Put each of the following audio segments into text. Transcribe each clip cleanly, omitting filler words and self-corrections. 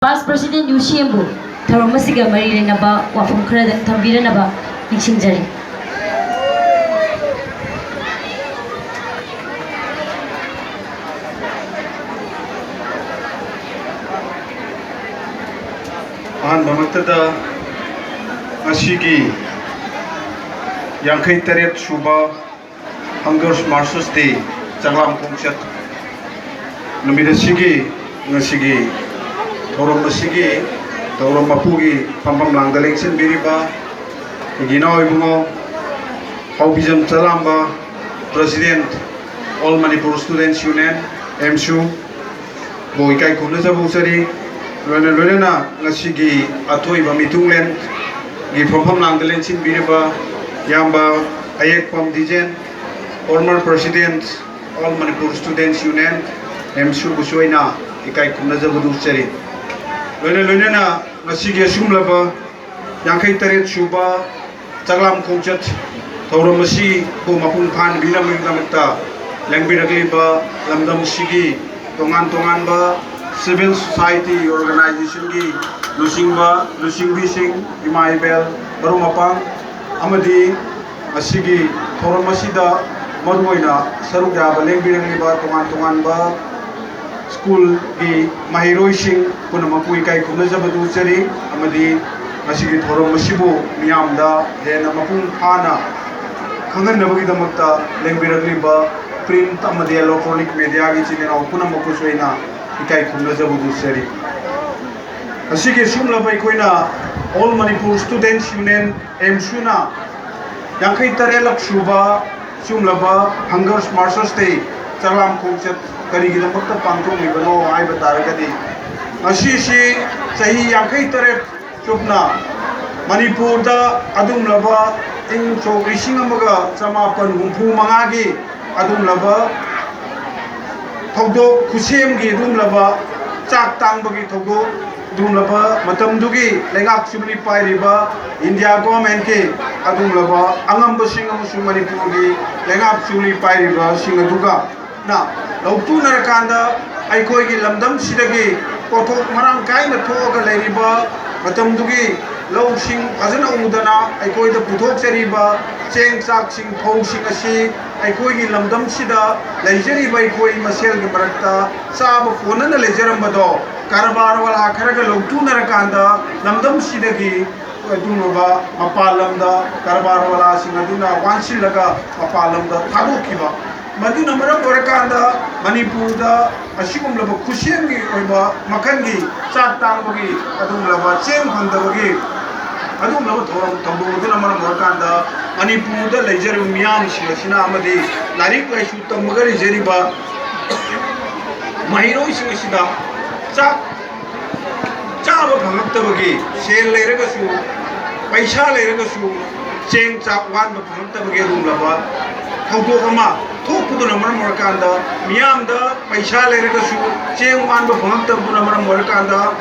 Past President Yushimbu, Tharomasiga Marinaba, Wafum Credit Tambiranaba, Nixinjari. An Bamatada Ashigi Yankai Taret Shuba Hungers Marsus Day Changlam Pongchat Numidashigi Nasigi Torom Masigi Torom Mapugi Pampam Lang the election Biriba Gino Ibungo Haubizam Talamba President All Manipur Students Union Amsu Boikai Kunaza Busari Luna Nasigi Atoi Bamitunglen Gi Pampam Lang the election Biriba Yamba Ayek Pam Dijen former President All Manipur Students Union Amsu Busoina Ikai Kunaza Busari Luna Nasigi Shumlaba Yankai Taret Shuba Chaglam Kongchat Tauramasi Pumapung Pan Binam Namata Langbiragliba Lamdam Sigi Tongan Ba Civil Society Organization Gi Lusingbi Sing Imaibel Barumapang Amadi Asigi Tauramasida Maduina Sarugaba Langbiragliba Tongan Ba School di Mahiroi Sing Punamapui Kai Kunazabadu Sari Amadi Asigi Tauramasibu Miamda Hena Mapung Hana Kangan Nabagi Damata Langbiragliba print Amadi electronic media gi chine Punamakuswaina Ikai Kunazabadu Sari Asigi Shumla Koina All Manipur Students Union Amsuna Yankai Tarelak Shuba Shumlaba Hungers Marshals Day Chaglam Kongchat Karigi Namata Pangkong Ibano I Bataragadi Ashishi Sahi Yankai Taret Chupna Manipur da Adum Lava in Chok Rishingamaga Samapan Humpu Mangagi Adum Lava Togo Kusimgi Dum Lava Chak Tangbagi Togo Dum Lava Matamdugi Lengak Subli Pairiba India government ke Adum Lava Angamba Singamusu Manipurgi Lengak Subli Pairiba Singaduga Na Lautu Narakanda Aikoigi Lamdam Sidagi Kotok Marang Kaina Toga Leriba Matamdugi Low Sing Azana Udana Aikoi the Putok Seriba Cheng Sak Sing Pong Sing Asi Aikoigi Lamdam Sida Lejeri by Koi Masel Gimarata Sab Fonana Lejerambado Karabarwala Karaga Lautu Narakanda Lamdam Sidagi Dunova Mapalamda Karabarwala Singaduna Wansilaga Mapalamda Tabukiba Madi Namara Borakanda, Manipur, Ashigum Lava Kushemi, Makangi, Chatangi, Adum Lava, Chem Handavagi, Adum Lava Tambu, Namara Borakanda, Manipur, Leger Miam, Shina Amadi, Larik Lashuta, Magari Jeriba, Mahiro Shida, Chava Pamatavagi, Shell Leregasu, Paisha Leregasu, Cheng Chap one Pamatavagi Lava, Hogoma. Topu na maram morakanda miam da paisa leragasu cheng wan ba phang ta bu na maram morakanda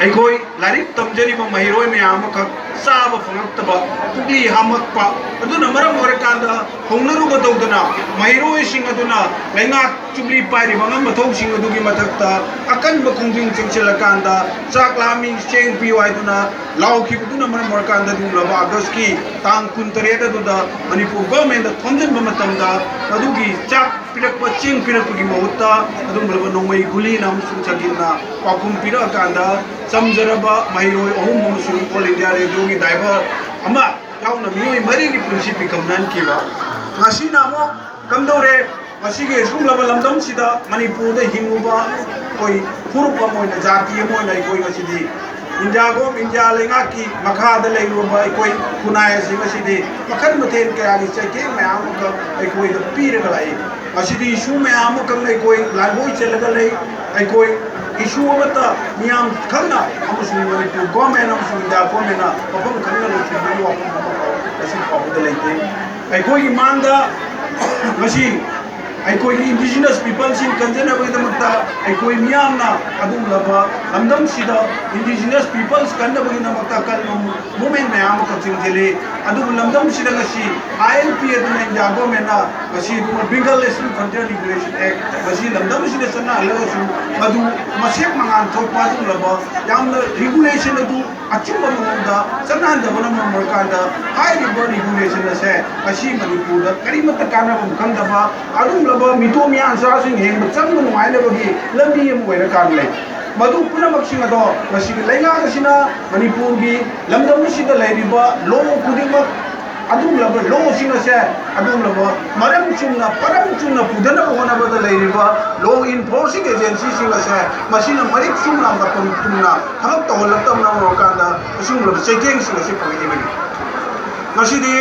aikoi larik tamjari ba mahiroi miam ka sa ba phang ta ba pugli hamak pa adu na maram morakanda hongnaru ba dodana mahiroi sing aduna lenga chubli pairi bangam mathong sing adu gi mathakta akan ba khongjing chengchelakanda chak laming cheng piwai duna lau ki bu na maram morakanda du la ba august ki tang kun tareda du da manipur government da thonjen ba matamda adugi chak pirak pa ching pirak gi mohutta adum ba nongmai guli nam sung chagina pakum pirak kanda samjaraba mahiroi ohum sung all india radio gi driver ama yauna mioi mari gi principle kamnan ki ba ngasi namo kamdore ngasi ge sumlaba lamdam sida manipur da hinguba koi furupa moina jati moina koi ngasi di India go India lenga ki makha da leiru ba koi kunai si ngasi di makan meten ke agi chake me am ka koi da pir ga lai ngasi di issue me am ka nei koi langoi chelaga lai koi issue mata niam khana am su mari to government am su India government na papam khana lo chi ni wa pam ba asi pa da lai te koi manda ngasi koi indigenous people sin kanjana ba da mata koi miam na adum laba lamdam sida indigenous peoples kanna bagi na matakan movement mayam ko chingjeli adu lamdam sida ngasi ILP aduna jago mena ngasi duma Bengal National Frontier Regulation Act ngasi lamdam sida sana alaga su adu masek mangan thokpa du laba yamna regulation adu achumba mangda sana da bana markanda high river regulation ase ngasi Manipur da karimata kana bam khanda ba adu laba mito mi answer sing heng chang nu ngai le bagi lambi em wera kan le madu puna maksing ado ngasi lainga ngasina Manipur gi lamdam sida lairiba lo kudima adum laba lo sing ase adum laba maram chunna pudana hona bada lairiba law enforcing agency sing ase masina marik chunna matam tunna thamak to latam na mo kanda asung laba checking sing ase pagi ni ngasi di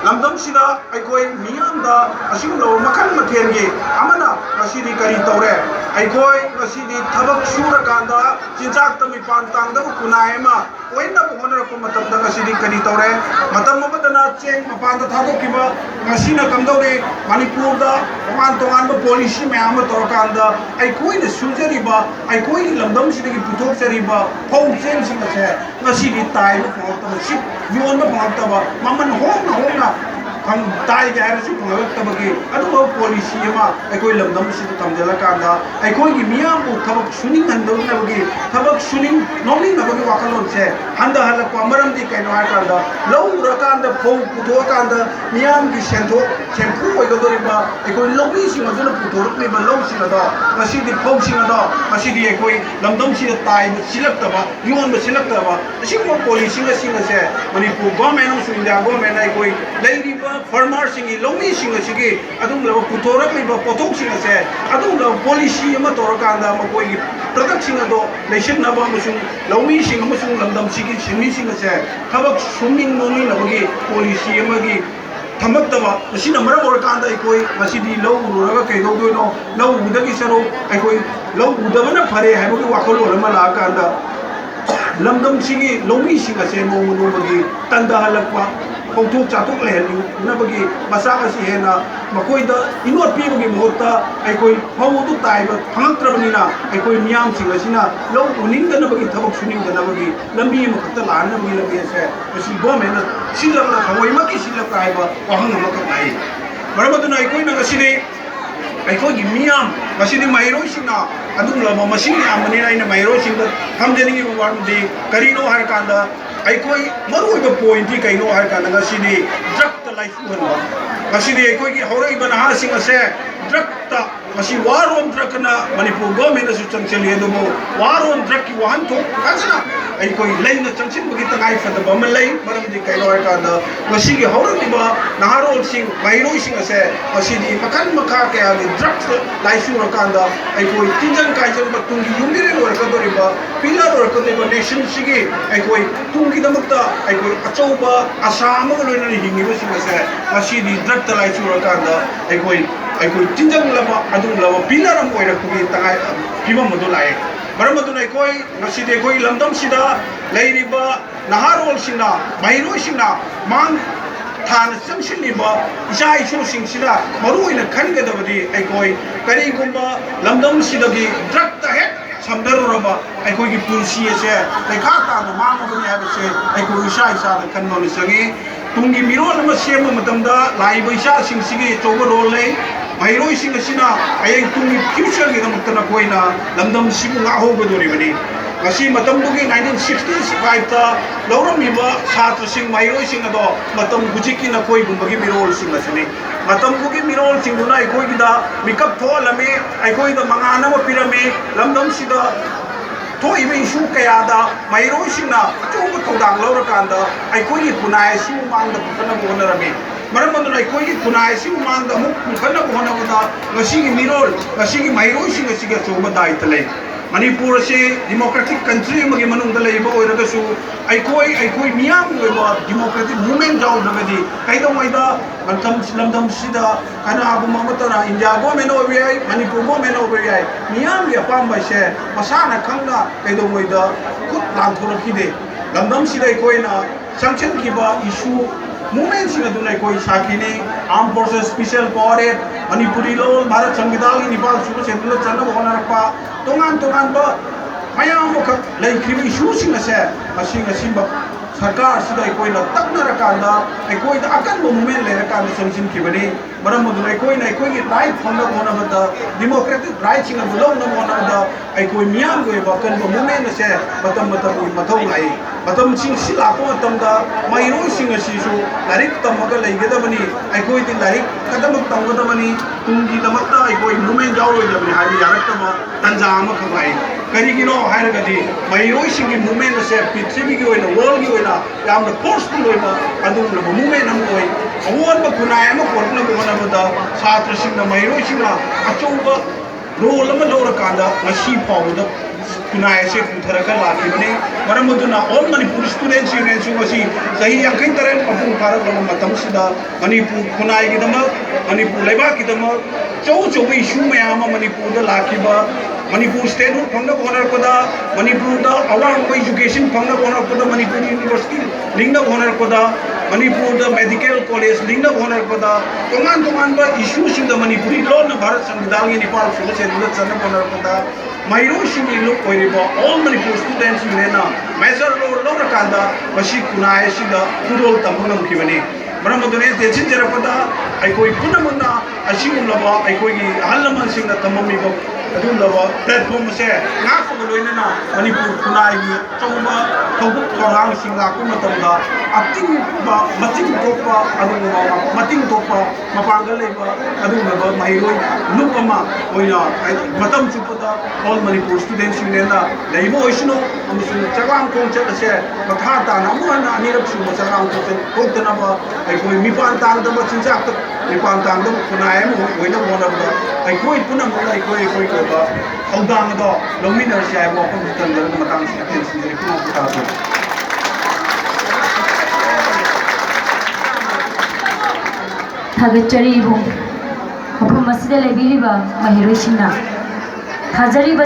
lamdam sida aikoi miyam da asung lo makan mathen gi amana ngasi di kari tore aikoi ngasi di thabak sura kanda jinjak tami pan tang da kunai ma oina bhona ko matam da ngasi di kari tore matam mabadana cheng mapan da thadok kiba ngasi na kamdore Manipur da tongan ba policy me ama tor kanda aikoi ne sujari ba aikoi lamdam sida gi puthok sari ba phau cheng sing ase ngasi di tai ba ta ship yon ba ta ba maman hom हम ताई गया रही पुनः तब के अदुब policy में अकोई लमदम से तमजला कांदा अकोई की मियां को थबक सुनिंग हंदो न बगे थबक सुनिंग नोमी न बगे वाकलोन से हंदा हल को अमरम दी कैनो आ कांदा लो रकांदा फो पुथो कांदा मियां की सेंथो सेंपू को गदोरिबा अकोई लोमी सिंग जन पुथो रकने बा लो सिंग दा मसी दी फो सिंग दा मसी दी अकोई लमदम से ताई सिलक तबा युन ब सिलक तबा सिंग पॉलिसी में सिंग से मणिपुर गवर्नमेंट सु India government अकोई Larry farmer singi lomi singa sigi adum la putorak li ba potok singa se adum la policy ma torakanda ma koi gi product singa do nation na ba musung lomi singa musung lamdam sigi singi singa se thabak suming noni na bagi policy ma gi thamak da machine amara morakanda ikoi masidi low uraga kai do no low udagi saro ikoi low udabana phare hai bagi wakolo ma la kanda lamdam sigi lomi singa se mo mu bagi tanda halakwa Pautuk catuk lehelu, na bagi masak si hena, makoi da inot pi bagi mohta, aikoi hau tu tai ba phang trabani na, aikoi miam singa sina, lau uning da na bagi thabak suning da na bagi, lambi makta lan na bagi lambi se, masi bo me na silak na hawai maki silak kai ba, wahang na makat nai. Baramatu na aikoi na kasini, aikoi gi miam, kasini mairo sina, adung lama masini amani na ina mairo singa, ham jeni gi bawa di karino har kanda. Aikoi maru iba point di kaino har kana ngasini drug ta life hunwa ngasini aikoi gi hore iba na ha singa se drug ta ngasi waron drug na Manipur government na su changcheli edo mo waron drug ki wahan to kasana aikoi lai na changchin bagi ta ngai fada ba malai maram di kaino har kana ngasi gi hore iba na haro sing mairo singa se ngasini makan makha ke ali drug life ro kanda aikoi tinjan kai jang ba tungi yumire ro ka doriba pillar ro ka doriba nation sigi aikoi ki damakta aikoi achauba asama ko loina hingi ba singa se masi di drug ta lai chura kanda aikoi tinjang lama adung lama pillar am oira ku gi tangai piba modu lai baram modu nai koi masi de koi lamdam sida lairiba naharol sina mairo sina mang than samshili ba isai shu sing sida maru ina khan ga dabadi aikoi kari gumba lamdam sida gi drug ta he samdaruraba aikoi gi punsi ase lekha ta na mangabani habase aikoi isha na kanno sagi tungi mirol ma sema matamda lai baisa sing sigi chogo role lei mairoi sing asina ayeng tungi future gi damtana koina lamdam sibu nga ho godori bani ngasi matam bugi 1965 ta lauramiba satra sing mairoi sing ado matam gujiki na koi gumbagi mirol sing asini matam bugi mirol sing duna aikoi gi da makeup tholame aikoi da mangana ma pirame lamdam sida to ibe issue kaya da mairoi sing na achong thodang laura kanda aikoi gi kunai siu mangda putana bonarame maram manduna aikoi gi kunai siu mangda mu khana bona da ngasi gi mirol ngasi gi mairoi sing ngasi ga choba dai talai Manipur se democratic country magi manung dalai ba oira su aikoi miam ba democratic movement jaw nagadi kaida moida lamdam sida kana abu mamatara India government obai Manipur government obai miam ya pamba se masana khangna kaida moida khut lang thoraki de lamdam sida aikoi na sanction ki ba issue movement sida dunai koi sakini armed forces special power Manipuri lol Bharat Samvidhan Nepal suku sedula chana bhona rakpa tongan ba mayam ka lai khimi issue sing ase asing asing ba सरकार सिदा कोई ना तक न रकांदा कोई दा अकन movement ले रकांदा सॉल्यूशन की बनी मरम मधुर कोई ना कोई राइट फंडा होना बता डेमोक्रेटिक राइट सिंग बुलाव न होना बता कोई मियाम कोई बकन मूवमेंट से मतम मतम मथौ लाई मतम सिंग सिलाको मतम दा माइरो सिंग सिसु लारिक तमगा लेगेदा बनी कोई दिन लारिक कदम तमगदा बनी तुंगी दमता कोई मूवमेंट जाओ जब हाई यारतमा तंजाम खबाई करिगिनो हायरगदी माइरो सिंग मूवमेंट से पृथ्वी की ओइना वर्ल्ड की ओइना याम फोर्सफुल ओइबा अदुम लब मूवमेंट हम ओइ अवोन खुनाय अम कोरना बोना बदा छात्र सिंग माइरो सिंग अचौबा रोल अम लौरकांदा मसी फावदा खुनाय से पुथरका लाखिबने मरम मदुना ऑल मणिपुर स्टूडेंट्स यूनियन सुगसी सही अंकै तरन अपुं फारक लम मतम सिदा मणिपुर खुनाय की दम मणिपुर लेबा की दम चौ चौ इशू मयाम मणिपुर दा लाखिबा मणिपुर स्टेट रूट फंगना होनर कोदा मणिपुर दा अवांग एजुकेशन फंगना होनर कोदा मणिपुर यूनिवर्सिटी लिंगना होनर कोदा मणिपुर दा मेडिकल कॉलेज लिंगना होनर कोदा तोमान तोमान बा इशू सिंग दा मणिपुरी लोन भारत संविधान की नेपाल सुबह से रुलत सन होनर कोदा माइरो सिंग लोक ओइरिबा ऑल मणिपुर स्टूडेंट्स यूनियन मेजर लो रकांदा मसी कुनाय सिदा कुरोल तमंगम खिबनी मरम मदुने तेसिन जरपदा कोई पुनमना असिगुमलबा कोई हलमन सिंग तममीबा प्लेटफॉर्म से लोनना मणिपुर खुनाई चौबा थौबुक थौरांग सिंगा अतिंग मचिंग तोप मपांगल महिरोई लुक मतम चुपद ऑल मणिपुर स्टूडेंट्स यूनियन लेबोसनो चगाम खोंचत से मखा ताना अनिरक सुब चगाम खोंचत खोंतनब कोई मिपान तांगदब चिंजाक मिपान तांगदब खुनाय होइना होनब कोई पुनमक कोई हौदांग दो लौमिनर से आइबो अपन तंदर मतंग से टेंशन जे पुना पुता थागचरी इबुं मफम मसिदा लेबिरिबा महिरोसिना थाजरिबा